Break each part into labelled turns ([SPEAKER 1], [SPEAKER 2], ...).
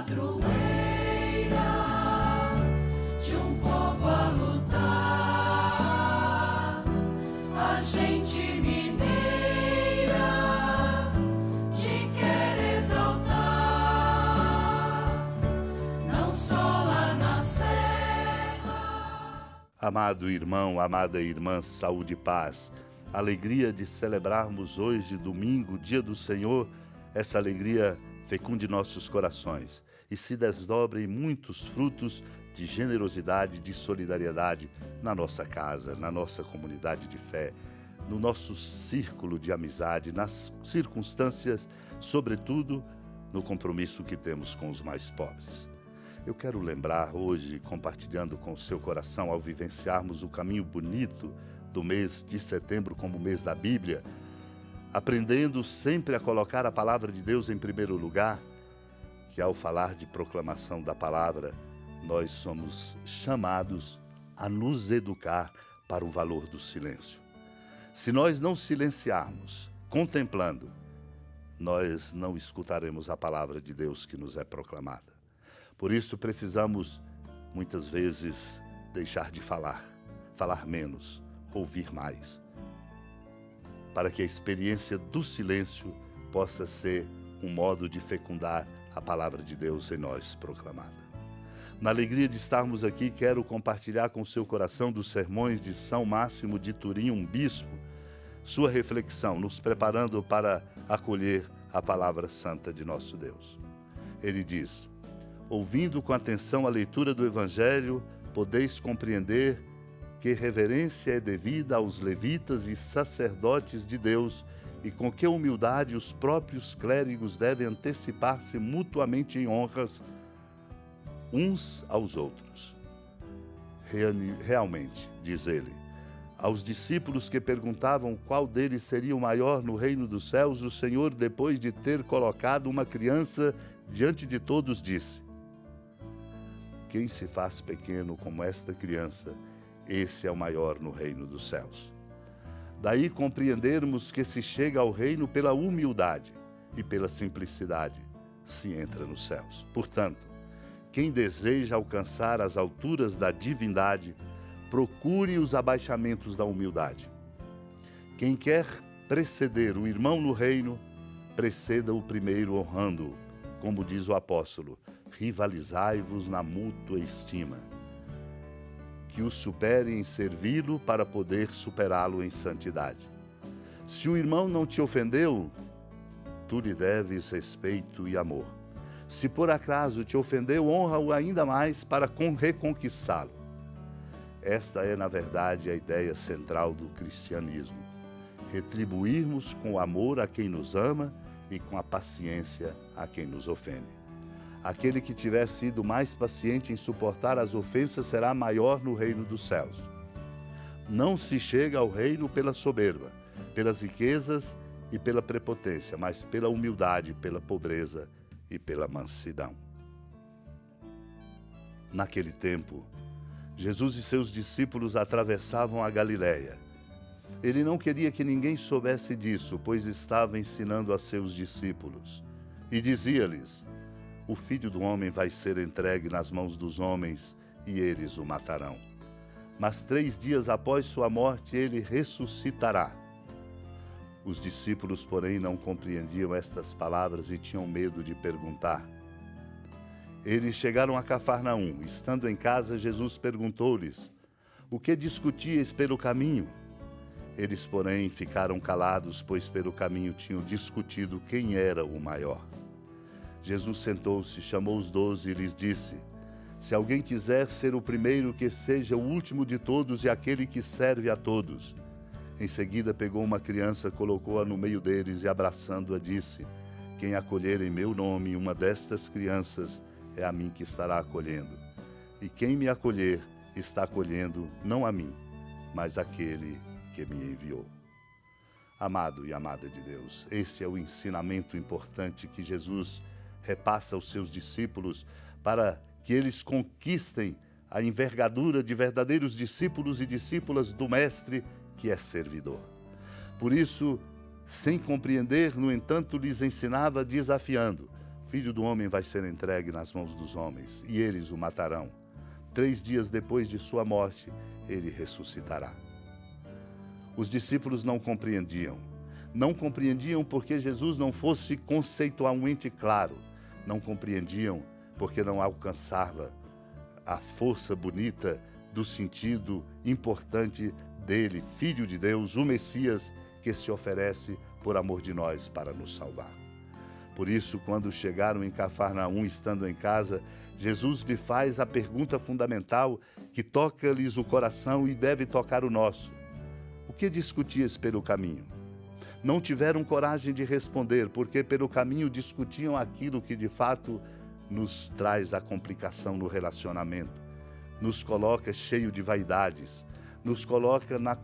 [SPEAKER 1] padroeira de um povo a lutar, a gente mineira te quer exaltar, não só lá na serra.
[SPEAKER 2] Amado irmão, amada irmã, saúde e paz. A alegria de celebrarmos hoje, domingo, dia do Senhor, essa alegria fecunde nossos corações e se desdobre em muitos frutos de generosidade, de solidariedade na nossa casa, na nossa comunidade de fé, no nosso círculo de amizade, nas circunstâncias, sobretudo no compromisso que temos com os mais pobres. Eu quero lembrar hoje, compartilhando com o seu coração, ao vivenciarmos o caminho bonito do mês de setembro como mês da Bíblia, aprendendo sempre a colocar a palavra de Deus em primeiro lugar, que ao falar de proclamação da palavra, nós somos chamados a nos educar para o valor do silêncio. Se nós não silenciarmos, contemplando, nós não escutaremos a palavra de Deus que nos é proclamada. Por isso precisamos, muitas vezes, deixar de falar menos, ouvir mais, para que a experiência do silêncio possa ser um modo de fecundar a palavra de Deus em nós proclamada. Na alegria de estarmos aqui, quero compartilhar com o seu coração dos sermões de São Máximo de Turim, um bispo, sua reflexão, nos preparando para acolher a palavra santa de nosso Deus. Ele diz: ouvindo com atenção a leitura do Evangelho, podeis compreender que reverência é devida aos levitas e sacerdotes de Deus e com que humildade os próprios clérigos devem antecipar-se mutuamente em honras uns aos outros. Realmente, diz ele, aos discípulos que perguntavam qual deles seria o maior no reino dos céus, o Senhor, depois de ter colocado uma criança diante de todos, disse: quem se faz pequeno como esta criança, esse é o maior no reino dos céus. Daí compreendermos que se chega ao reino pela humildade e pela simplicidade, se entra nos céus. Portanto, quem deseja alcançar as alturas da divindade, procure os abaixamentos da humildade. Quem quer preceder o irmão no reino, preceda-o primeiro honrando-o, como diz o apóstolo, rivalizai-vos na mútua estima. Que o supere em servi-lo para poder superá-lo em santidade. Se o irmão não te ofendeu, tu lhe deves respeito e amor. Se por acaso te ofendeu, honra-o ainda mais para reconquistá-lo. Esta é, na verdade, a ideia central do cristianismo. Retribuirmos com amor a quem nos ama e com a paciência a quem nos ofende. Aquele que tiver sido mais paciente em suportar as ofensas será maior no reino dos céus. Não se chega ao reino pela soberba, pelas riquezas e pela prepotência, mas pela humildade, pela pobreza e pela mansidão. Naquele tempo, Jesus e seus discípulos atravessavam a Galileia. Ele não queria que ninguém soubesse disso, pois estava ensinando a seus discípulos. E dizia-lhes: o Filho do Homem vai ser entregue nas mãos dos homens e eles o matarão. Mas 3 dias após sua morte, ele ressuscitará. Os discípulos, porém, não compreendiam estas palavras e tinham medo de perguntar. Eles chegaram a Cafarnaum. Estando em casa, Jesus perguntou-lhes: o que discutíeis pelo caminho? Eles, porém, ficaram calados, pois pelo caminho tinham discutido quem era o maior. Jesus sentou-se, chamou os 12 e lhes disse: se alguém quiser ser o primeiro, que seja o último de todos e aquele que serve a todos. Em seguida pegou uma criança, colocou-a no meio deles e, abraçando-a, disse: quem acolher em meu nome uma destas crianças, é a mim que estará acolhendo. E quem me acolher, está acolhendo não a mim, mas aquele que me enviou. Amado e amada de Deus, este é o ensinamento importante que Jesus repassa aos seus discípulos para que eles conquistem a envergadura de verdadeiros discípulos e discípulas do Mestre, que é servidor. Por isso, sem compreender, no entanto, lhes ensinava desafiando: Filho do homem vai ser entregue nas mãos dos homens, e eles o matarão. 3 dias depois de sua morte, ele ressuscitará. Os discípulos não compreendiam. Não compreendiam porque Jesus não fosse conceitualmente claro. Não compreendiam porque não alcançava a força bonita do sentido importante dele, Filho de Deus, o Messias que se oferece por amor de nós para nos salvar. Por isso, quando chegaram em Cafarnaum, estando em casa, Jesus lhe faz a pergunta fundamental que toca-lhes o coração e deve tocar o nosso. O que discutias pelo caminho? Não tiveram coragem de responder, porque pelo caminho discutiam aquilo que de fato nos traz a complicação no relacionamento, nos coloca cheio de vaidades, nos coloca na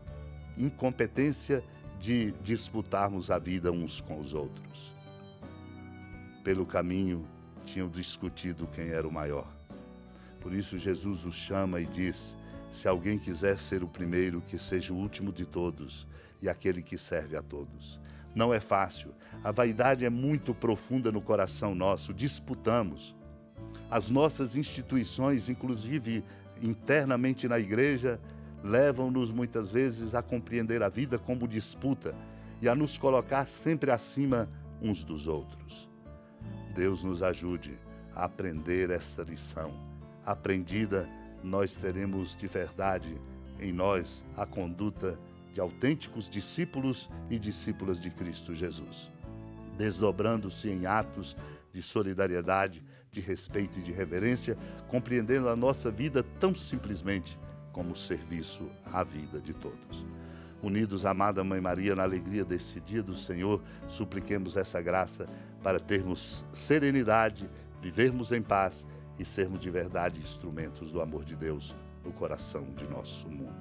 [SPEAKER 2] incompetência de disputarmos a vida uns com os outros. Pelo caminho, tinham discutido quem era o maior. Por isso, Jesus os chama e diz: se alguém quiser ser o primeiro, que seja o último de todos e aquele que serve a todos. Não é fácil. A vaidade é muito profunda no coração nosso. Disputamos. As nossas instituições, inclusive internamente na igreja, levam-nos muitas vezes a compreender a vida como disputa e a nos colocar sempre acima uns dos outros. Deus nos ajude a aprender essa lição. Aprendida, nós teremos de verdade em nós a conduta de autênticos discípulos e discípulas de Cristo Jesus, desdobrando-se em atos de solidariedade, de respeito e de reverência, compreendendo a nossa vida tão simplesmente como serviço à vida de todos. Unidos à amada Mãe Maria, na alegria desse dia do Senhor, supliquemos essa graça para termos serenidade, vivermos em paz e sermos de verdade instrumentos do amor de Deus no coração de nosso mundo.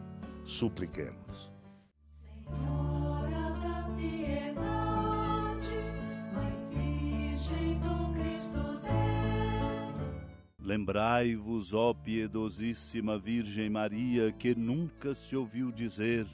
[SPEAKER 2] Supliquemos.
[SPEAKER 1] Senhora da piedade, Mãe Virgem do Cristo Deus.
[SPEAKER 3] Lembrai-vos, ó piedosíssima Virgem Maria, que nunca se ouviu dizer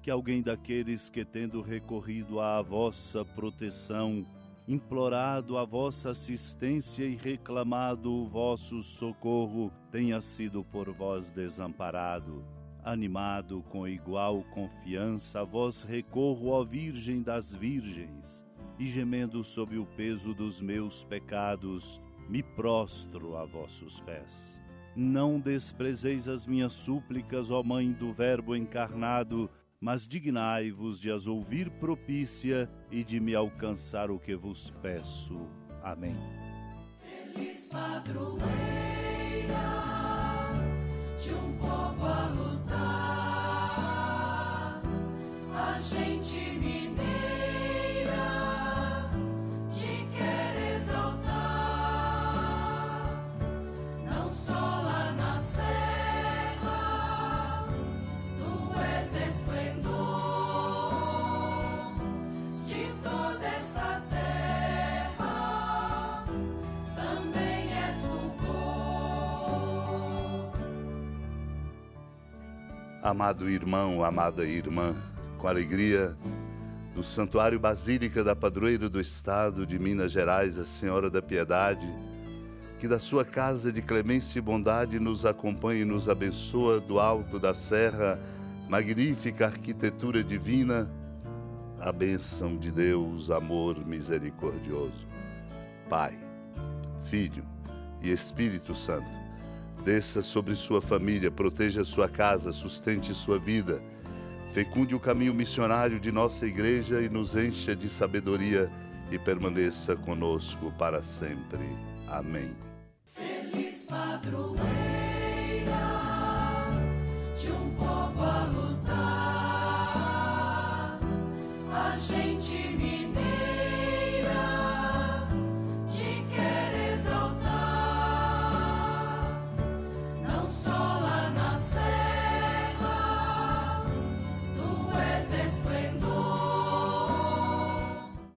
[SPEAKER 3] que alguém daqueles que, tendo recorrido à vossa proteção, implorado a vossa assistência e reclamado o vosso socorro, tenha sido por vós desamparado. Animado com igual confiança, a vós recorro, ó Virgem das Virgens, e gemendo sob o peso dos meus pecados, me prostro a vossos pés. Não desprezeis as minhas súplicas, ó Mãe do Verbo encarnado, mas dignai-vos de as ouvir propícia e de me alcançar o que vos peço. Amém.
[SPEAKER 1] Feliz padroeira de um povo a lutar, a gente mineira te quer exaltar, não só lá na serra, tu és esplendor de toda esta terra, também és fulgor.
[SPEAKER 2] Amado irmão, amada irmã, com alegria do Santuário Basílica da Padroeira do Estado de Minas Gerais, a Senhora da Piedade, que da sua casa de clemência e bondade nos acompanha e nos abençoa do alto da serra, magnífica arquitetura divina, a bênção de Deus, amor misericordioso. Pai, Filho e Espírito Santo, desça sobre sua família, proteja sua casa, sustente sua vida, fecunde o caminho missionário de nossa igreja e nos encha de sabedoria e permaneça conosco para sempre. Amém.
[SPEAKER 1] Feliz padroeira